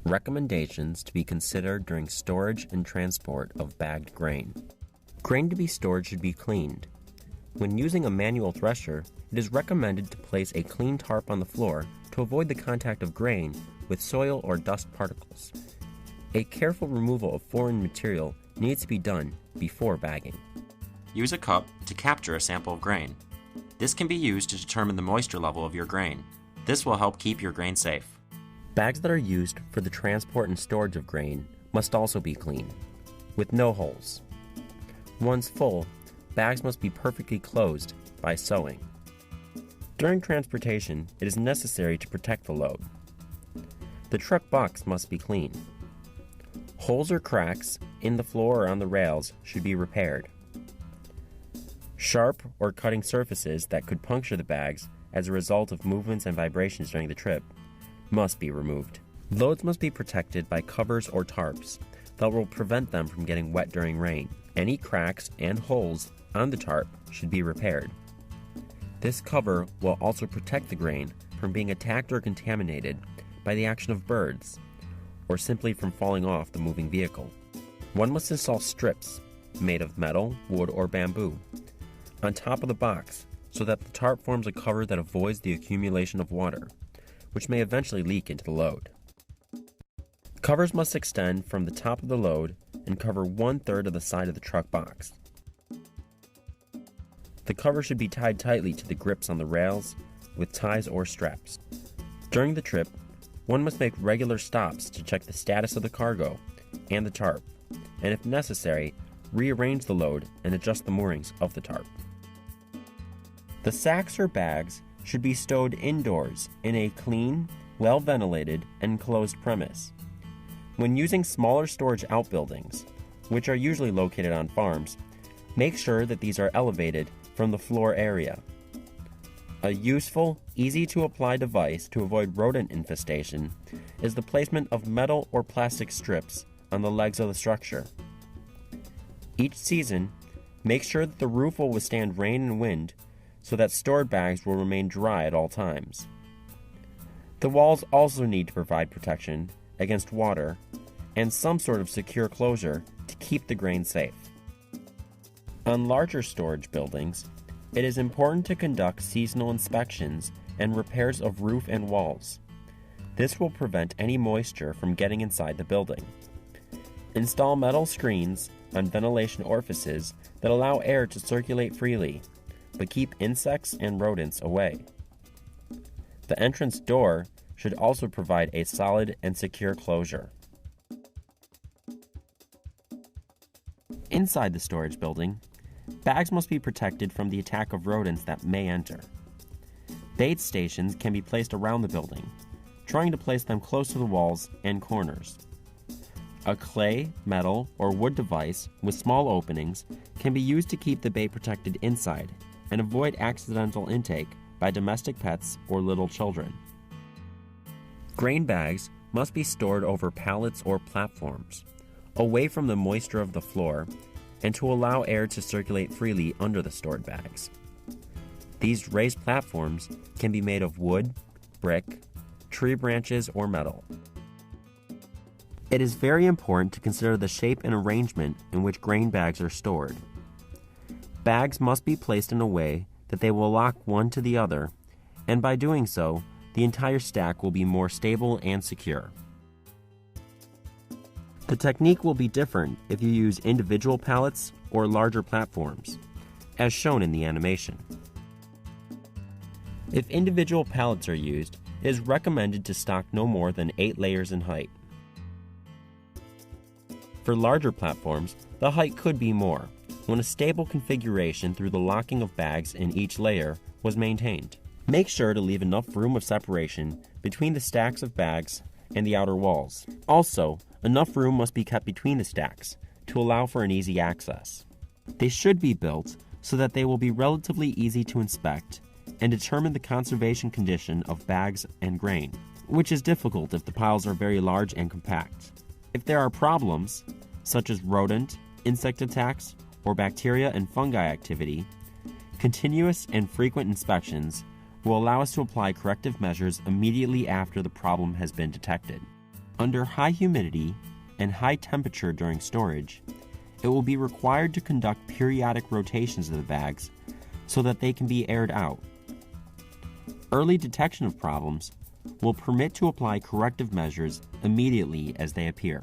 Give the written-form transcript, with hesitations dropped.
Recommendations to be considered during storage and transport of bagged grain. Grain to be stored should be cleaned. When using a manual thresher, it is recommended to place a clean tarp on the floor to avoid the contact of grain with soil or dust particles. A careful removal of foreign material needs to be done before bagging. Use a cup to capture a sample of grain. This can be used to determine the moisture level of your grain. This will help keep your grain safe. Bags that are used for the transport and storage of grain must also be clean, with no holes. Once full, bags must be perfectly closed by sewing. During transportation, it is necessary to protect the load. The truck box must be clean. Holes or cracks in the floor or on the rails should be repaired. Sharp or cutting surfaces that could puncture the bags as a result of movements and vibrations during the trip must be removed. Loads must be protected by covers or tarps that will prevent them from getting wet during rain. Any cracks and holes on the tarp should be repaired. This cover will also protect the grain from being attacked or contaminated by the action of birds, or simply from falling off the moving vehicle. One must install strips made of metal, wood, or bamboo on top of the box so that the tarp forms a cover that avoids the accumulation of water, which may eventually leak into the load. Covers must extend from the top of the load and cover 1/3 of the side of the truck box. The cover should be tied tightly to the grips on the rails with ties or straps. During the trip, one must make regular stops to check the status of the cargo and the tarp, and if necessary, rearrange the load and adjust the moorings of the tarp. The sacks or bags should be stowed indoors in a clean, well-ventilated, and closed premise. When using smaller storage outbuildings, which are usually located on farms, make sure that these are elevated from the floor area. A useful, easy-to-apply device to avoid rodent infestation is the placement of metal or plastic strips on the legs of the structure. Each season, make sure that the roof will withstand rain and wind so that stored bags will remain dry at all times. The walls also need to provide protection against water and some sort of secure closure to keep the grain safe. On larger storage buildings, it is important to conduct seasonal inspections and repairs of roof and walls. This will prevent any moisture from getting inside the building. Install metal screens on ventilation orifices that allow air to circulate freely, but keep insects and rodents away. The entrance door should also provide a solid and secure closure. Inside the storage building, bags must be protected from the attack of rodents that may enter. Bait stations can be placed around the building, trying to place them close to the walls and corners. A clay, metal, or wood device with small openings can be used to keep the bait protected inside and avoid accidental intake by domestic pets or little children. Grain bags must be stored over pallets or platforms, away from the moisture of the floor, and to allow air to circulate freely under the stored bags. These raised platforms can be made of wood, brick, tree branches, or metal. It is very important to consider the shape and arrangement in which grain bags are stored. Bags must be placed in a way that they will lock one to the other, and by doing so, the entire stack will be more stable and secure. The technique will be different if you use individual pallets or larger platforms, as shown in the animation. If individual pallets are used, it is recommended to stock no more than 8 layers in height. For larger platforms, the height could be more, when a stable configuration through the locking of bags in each layer was maintained. Make sure to leave enough room of separation between the stacks of bags and the outer walls. Also, enough room must be kept between the stacks to allow for an easy access. They should be built so that they will be relatively easy to inspect and determine the conservation condition of bags and grain, which is difficult if the piles are very large and compact. If there are problems, such as rodent, insect attacks, or bacteria and fungi activity, continuous and frequent inspections will allow us to apply corrective measures immediately after the problem has been detected. Under high humidity and high temperature during storage, it will be required to conduct periodic rotations of the bags so that they can be aired out. Early detection of problems will permit to apply corrective measures immediately as they appear.